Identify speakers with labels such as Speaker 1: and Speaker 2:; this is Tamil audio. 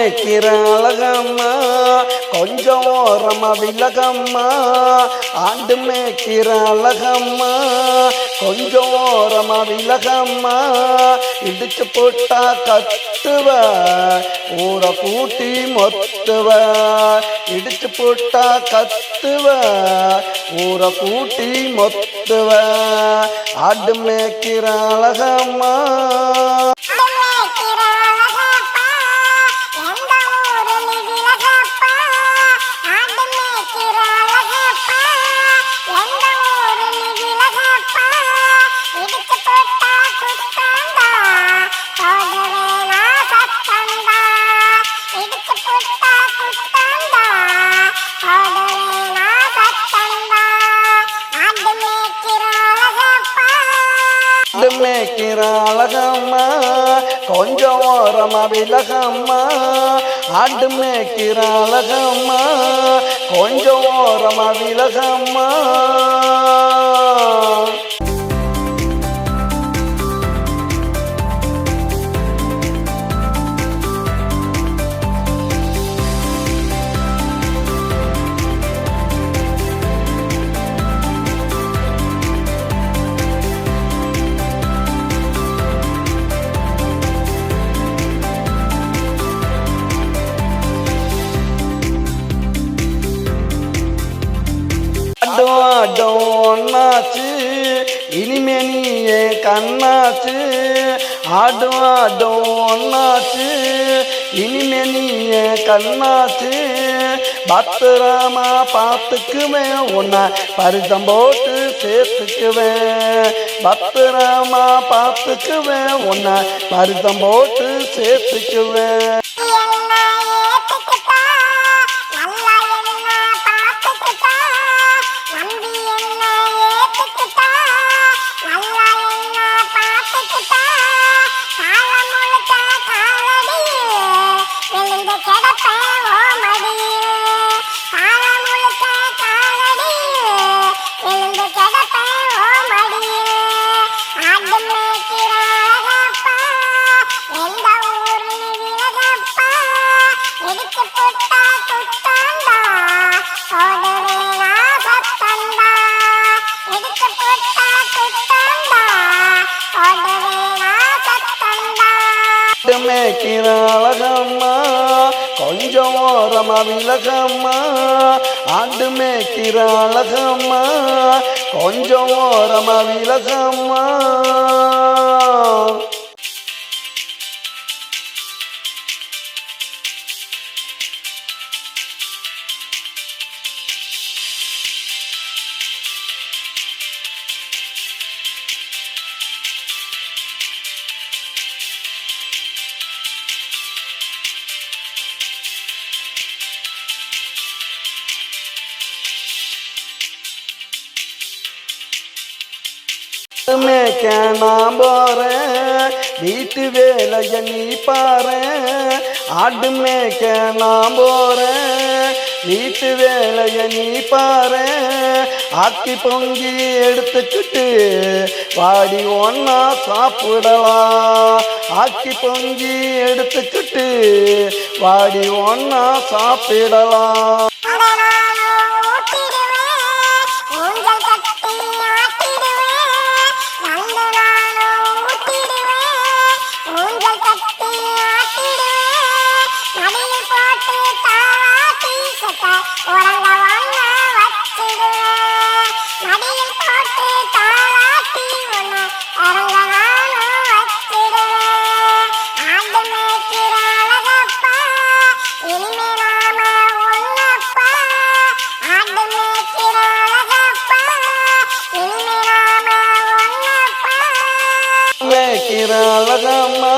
Speaker 1: மேய்க்கிற அழகம்மா கொஞ்சம் ஓரமா விலகம்மா. ஆண்டு மேய்க்கிற அழகம்மா கொஞ்சம் ஓரமா விலகம்மா. இடிச்சு போட்டா கத்துவ ஊரை கூட்டி மொத்துவ. இடிச்சு போட்டா கத்துவ ஊரை கூட்டி மொத்துவ. ஆடு மேய்க்கிற அழகம்மா மேய்க்கிற அழகம்மா கொஞ்சம் ஓரமா விலகம்மா. ஆடு மேய்க்கிற அழகம்மா கொஞ்சம் ஓரமா விலகம்மா. ஒன்னாச்சு இனிமே நீயே கண்ணாச்சு. ஆடும் ஆடும் ஒன்னாச்சு இனிமே நீயே கண்ணாச்சு. பத்திரமா பார்த்துக்குவேன் உன்னை பரிசம் போட்டு சேர்த்துக்குவேன். பத்திரமா பார்த்துக்குவேன் உன்னை பரிசம் போட்டு சேர்த்துக்குவேன். மேய்க்கிற அழகம்மா கொஞ்சம் ஓரமா விலகம்மா. ஆண்டு மேய்க்கிற அழகம்மா கொஞ்சம் ஓரமா விலகம்மா. மேய்க்க நான் போறேன் வீட்டு வேலைய நீ பாரு. ஆடு மேய்க்க நான் போறேன் வீட்டு வேலைய நீ பாரு. ஆக்கி பொங்கி எடுத்துக்கிட்டு வாடி ஒன்னா சாப்பிடலாம். ஆக்கி பொங்கி எடுத்துக்கிட்டு வாடி ஒன்னா சாப்பிடலாம். மேய்க்கிற அழகம்மா